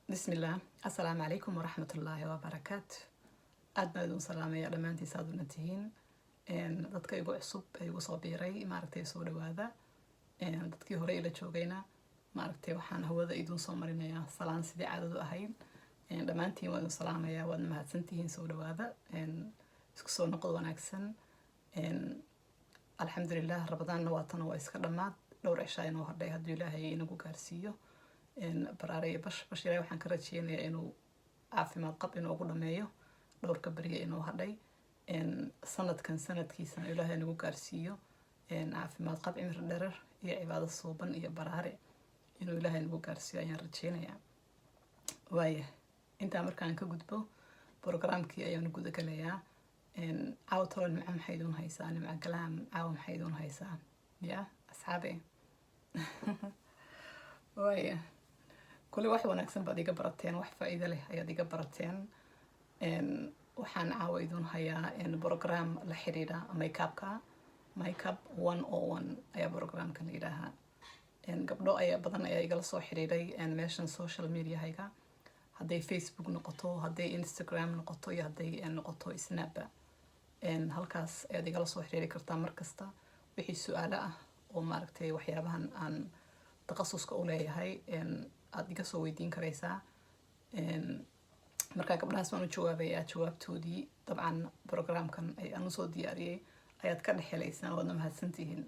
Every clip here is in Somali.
بسم الله. السلام عليكم ورحمة الله وبركاته. أدنى سلام يا دمانتي سادونا تهين إن dadka igu cusub igu soo biiray maaragtay soo dhawaada dadkii hore ila joogayna maaragtay waxaan hawada idin soo marinayaa salaan sidii caadadu ahayd dhammaantiin waan salaamayaa waad mahadsantihiin soo dhawaada isku soo noqod wanaagsan alxamdulilah rabadaanna waatana waa iska dhammaad dhowr cishaa inuu hadhay hadduu ilaahay inagu gaarsiiyo baraaraya bash ilaahay waxaan ka rajeynayaa inuu caafimaad qab inuu ugu dhameeyo dhowrka beriya inuu hadhay sanadkan sanadkiisana ilaahay nagu gaarsiiyo caafimaad qab cimri dherer iyo cibaado suuban iyo baraare inuu ilaahay nagu gaarsiiyo ayaan rajeynayaa waaya intaa markaan ka gudbo programkii ayaan guda galayaa caawa tolo nimco maxay iduun haysaa nimco galaam caawa maxay iduun haysaa ya asxaabe waaya kulli wax wanaagsan baad iga barateen wax faa'iido leh ayaad iga barateen waxaan caawa idin hayaa program la xiriira makeup 101 ayaa programkan la yidhaahaa gabdho badan ayaa igala soo xiriiray meeshan social media hayga hadday Facebook noqoto hadday Instagram noqoto iyo hadday noqoto Snap halkaas ayaad igala soo xiriiri kartaa markasta wixii su'aalo ah oo maaragtay waxyaabahan aan takhasuska u leeyahay aad iga soo weydiin karaysaa marka gabdhahaas waan u jawaabayaa jawaabtoodii dabcan programkan ay aan usoo diyaariyey ayaad ka dhexelaysaan waadna mahadsantihiin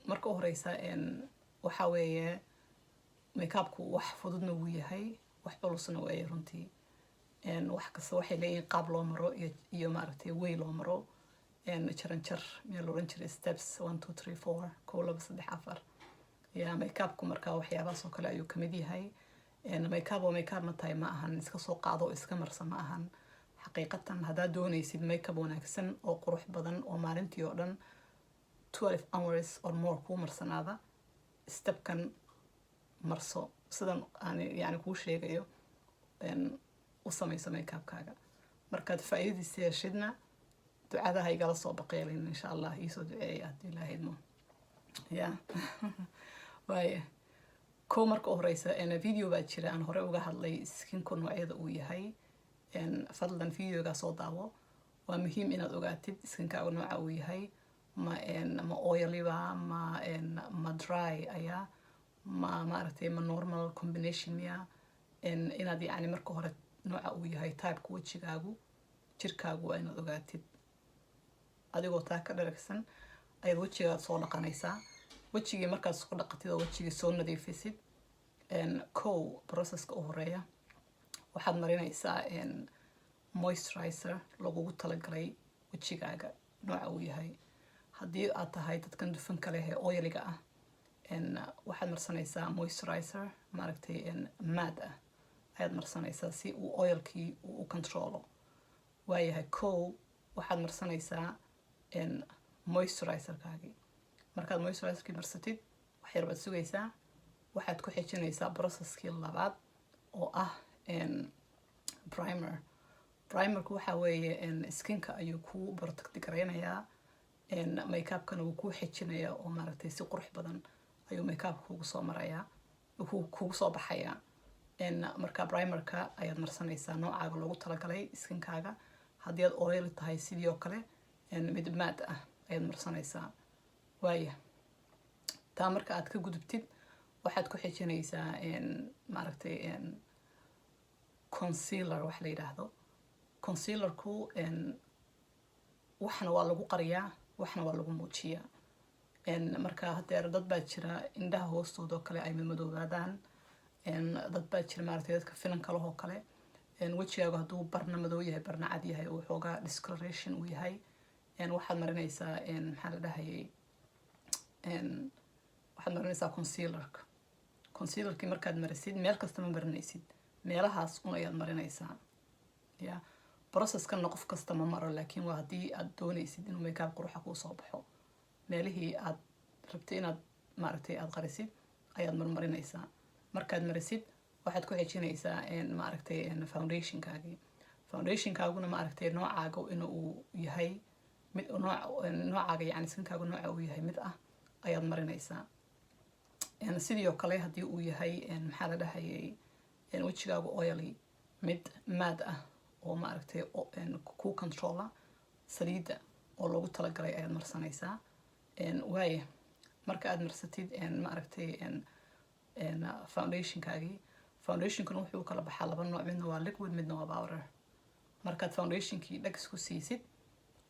marka u horeysa waxaa weeye makeupku wax fududna wuu yahay wax culusna weeye runtii wax kasta waxay leeyihiin qaab loo maro iyo maaragtay way loo maro jaranjar meel oran jiray steps 1 2 3 4 kow laba saddex afar ya makeupku marka waxyaabahaas oo kale ayuu kamid yahay makeup ma tahay ma ahan iska soo qaado iska marsa ma ahan xaqiiqatan haddaad doonaysid makeup wanaagsan oo qurux badan oo maalintii oo dhan 12 hours or more kuu marsanaada stepkan marso sidan aan yani kuu sheegayo u samayso makeupkaaga markaad faa'iidadiisa yeeshidna ducadaha igala soo baqeelin insha allah iisoo duceeya haddii ilaahay idmo ya waaya kow marka u horeysa video baa jira aan hore uga hadlay skinku noocyada uu yahay fadlan videoga soo daawo waa muhiim inaad ogaatid skinkaaga nooca uu yahay ma oiliba ma dry ayaa maaragtay ma normal combination miya inaad yani marka hore nooca uu yahay typeka wejigaagu jirkaagu waa inaad ogaatid adigoo taa ka dharagsan ayaad wejigaad soo dhaqanaysaa wejigii markaad isku dhaqatid oo wejigii soo nadiifisid kow processka u horeeya waxaad marinaysaa moisturizer lagugu talagalay wejigaaga nooca uu yahay haddii aad tahay dadkan dufanka leh ee oiliga ah waxaad marsanaysaa moisturizer maaragtay maad ah ayaad marsanaysaa si uu oilkii u controlo waayahay kow waxaad marsanaysaa moisturizerkaagii markaad moisturizerkii marsatid wax yar baad sugaysaa waxaad ku xijinaysaa processkii labaad oo ah primerku waxa weeye skinka ayuu ku protect gareynayaa makeupkana wuu ku xijinayaa oo maaragtay si qurux badan ayuu makeupka kugu soo marayaa kugu soo baxayaa marka primerka ayaad marsanaysaa noocaaga loogu talagalay skinkaaga haddii aad oil tahay sidii oo kale mid maad ah ayaad marsanaysaa waaya taa marka aad ka gudubtid waxaad ku xijinaysaa maaragtay concealer wax la yidhaahdo concealerku waxna waa lagu qariyaa waxna waa lagu muujiyaa marka hadeer dad baa jira indhaha hoostooda oo kale ay madmadoobaadaan dad baa jira maaragtay dadka finanka leh oo kale wejigaagu hadduu barna madow yahay barna cad yahay oo xoogaa discoloration uu yahay waxaad marinaysaa maxaa la dhahayay waxaad marinaysaa concealerkii markaad marisid meel kasta ma marinaysid meelahaas un ayaad marinaysaa ya processkana qof kasta ma maro laakiin waa haddii aad doonaysid inuu makeup quruxa kuu soo baxo meelihii aad rabtay inaad maaragtay aad qarisid ayaad marmarinaysaa markaad marisid waxaad ku xijinaysaa maaragtay foundationkaaguna maaragtay noocaaga inuu yahay mid noocaaga yani skinkaaga nooca uu yahay mid ah ayaad marinaysaa sidoo kale hadii uu yahay maxaa la dhahayay wejigaagu oily mid maad ah oo maaragtay ku controla saliidda oo loogu talagalay ayaad marsanaysaa waaye marka aad marsatid maaragtay foundationkaagii foundationkan wuxuu kala baxaa laba nooc midna waa liquid midna waa powder markaad foundationkii dhag isku siisid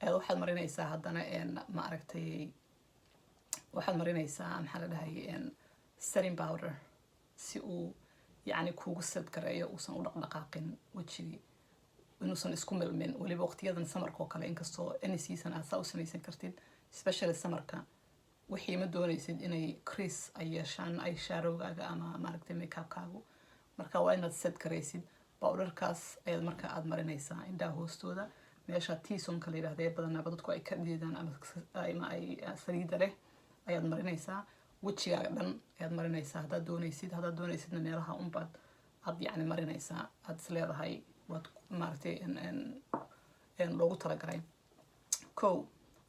ayaad waxaad marinaysaa haddana maaragtay waxaad marinaysaa maxaa la dhahay setting powder si uu yacni kuugu sad gareeyo uusan u dhaqdhaqaaqin wejigii inuusan isku milmin weliba waqtiyadan samarka oo kale inkastoo any season aad saa u samaysan kartid especially samarka wixii ma doonaysid inay crease ay yeeshaan ay shaarowgaaga ama maaragtay makeupkaagu marka waa inaad sad garaysid powderkaas ayaad marka aad marinaysaa indhaha hoostooda meesha T-zonka la yidhahdee badanaaba dadku ay ka dhiidaan ama ay saliidda leh ayaad marinaysaa wejigaaga dhan ayaad marinaysaa haddaad doonaysidna meelaha unbaad aad yacni marinaysaa aad is leedahay waad maaragtay loogu talagalay kow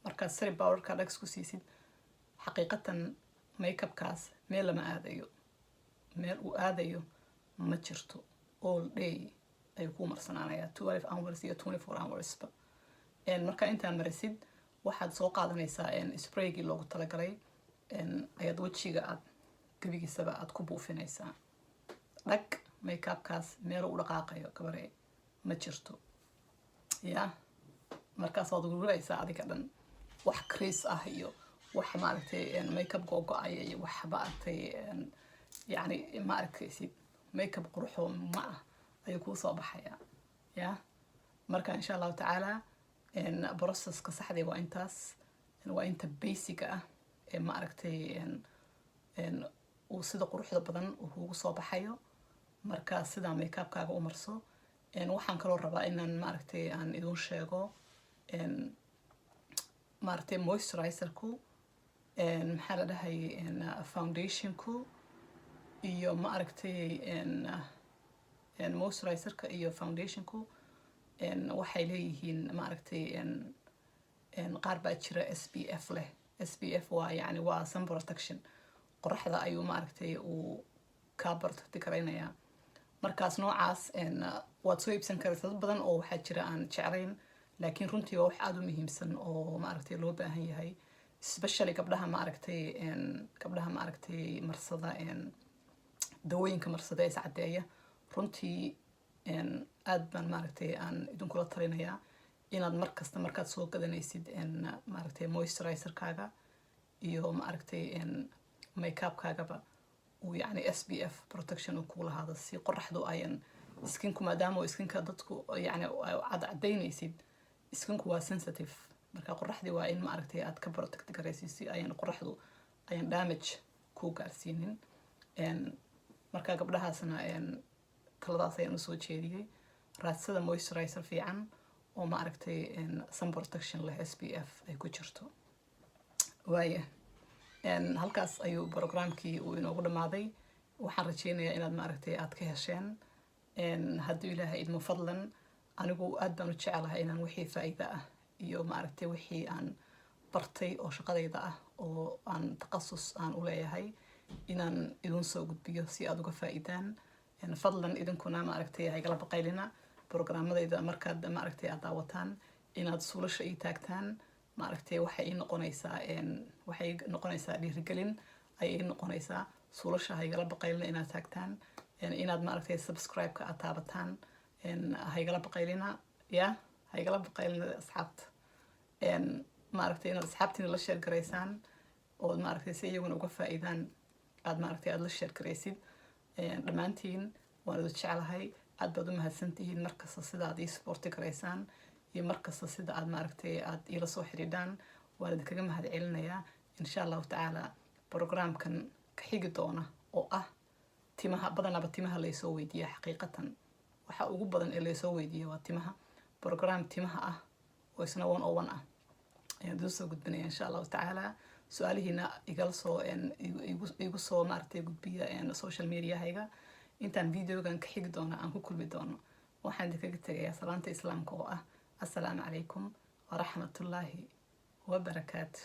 markaad setting powderka dhag isku siisid xaqiiqatan makeupkaas meel lama aadayo meel uu aadayo ma jirto all day ayuu kuu marsanaanayaa 12 hours iyo 24 hoursba marka intaan marisid waxaad soo qaadanaysaa spraygii loogu talagalay ayaad wejiga aad gebigiisaba aad ku buufinaysaa dhag makeupkaas meel u dhaqaaqayo gabare ma jirto ya markaas waad gurguraysaa adiga dhan wax crease ah iyo wax maaragtay makeup go-go-aya iyo wax maaragtay yacni ma arkaysid makeup quruxoo ma ah ayuu kuu soo baxayaa ya marka insha allahu tacaala processka saxdii waa intaas waa inta basica ah ee ma aragtay uu sida quruxda badan uu kugu soo baxayo marka sidaa makeupkaaga u marso waxaan kaloo rabaa inaan maaragtay aan idin sheego maaragtay moisturizerku maxaa la dhahay foundationku iyo maaragtay moisturizerka iyo foundationku waxay leeyihiin maaragtay qaar baa jira SPF leh SPF waa yani waa sun protection qoraxda ayuu maaragtay uu ka protect gareynayaa markaas noocaas waad soo iibsan kartaa dad badan oo waxaa jira aan jeclayn laakiin runtii waa wax aad u muhiimsan oo maaragtay loo baahan yahay especially gabdhaha maaragtay marsada dawooyinka marsada ee iscadeeya runtii aad baan maaragtay aan idinkula talinayaa inaad markasta markaad soo gadanaysid maaragtay moisturizerkaaga iyo maaragtay makeupkaagaba uu yacni SPF protection uu ku lahaado si qoraxdu ayan skinku maadaama skinka dadku yacni cadaynaysid skinku waa sensitive marka qoraxdii waa in maaragtay aad ka protect garaysid si ayan qoraxdu ayan damage ku gaarsiinin marka gabdhahaasna taladaas ayaan usoo jeediyey raadsada moisturizer fiican oo maaragtay sun protection leh SPF ay ku jirto waaye halkaas ayuu programkii uu inoogu dhamaaday waxaan rajeynayaa inaad maaragtay aad ka hesheen hadduu ilaahay idmo fadlan anigu aad baan u jecelahay inaan wixii faa'iido ah iyo maaragtay wixii aan bartay oo shaqadayda ah oo aan taqasus aan u leeyahay inaan idin soo gudbiyo si aad uga faa'iidaan fadlan idinkuna maaragtay hay gala baqaylina programmadayda markaad maaragtay aad daawataan inaad suulasha ii taagtaan maaragtay waxay noqonaysaa dhiirigelin ayay noqonaysaa suulasha hay gala baqaylina inaad taagtaan inaad maaragtay subscribe-ka aad taabataan hay gala baqaylina hay gala baqaylina asxaabta maaragtay inaad asxaabtiina la share garaysaan oo maaragtay si iyaguna uga faa'iidaan aad maaragtay aad la share garaysid dhammaantiin waan idin jecelahay aad baad u mahadsantihiin markasta sida aad ii supporti garaysaan iyo markasta sida aad maaragtay aad iila soo xidhiidhaan waan idinkaga mahad celinayaa insha allahu tacaala programkan ka xigi doona oo ah timaha badanaba timaha laysoo weydiiya xaqiiqatan waxa ugu badan ee laysoo weydiiya waa timaha program timaha ah oo isna 101 ah ayaan idin soo gudbinaya insha allahu tacaala su-aalihiina igala soo igu soo maaragtay gudbiya social mediahayga intaan videogan ka xigi doona aan ku kulmi doono waxaan idinkaga tegayaa salaanta islaamka oo ah assalaamu calaykum waraxmatullaahi wabarakaatu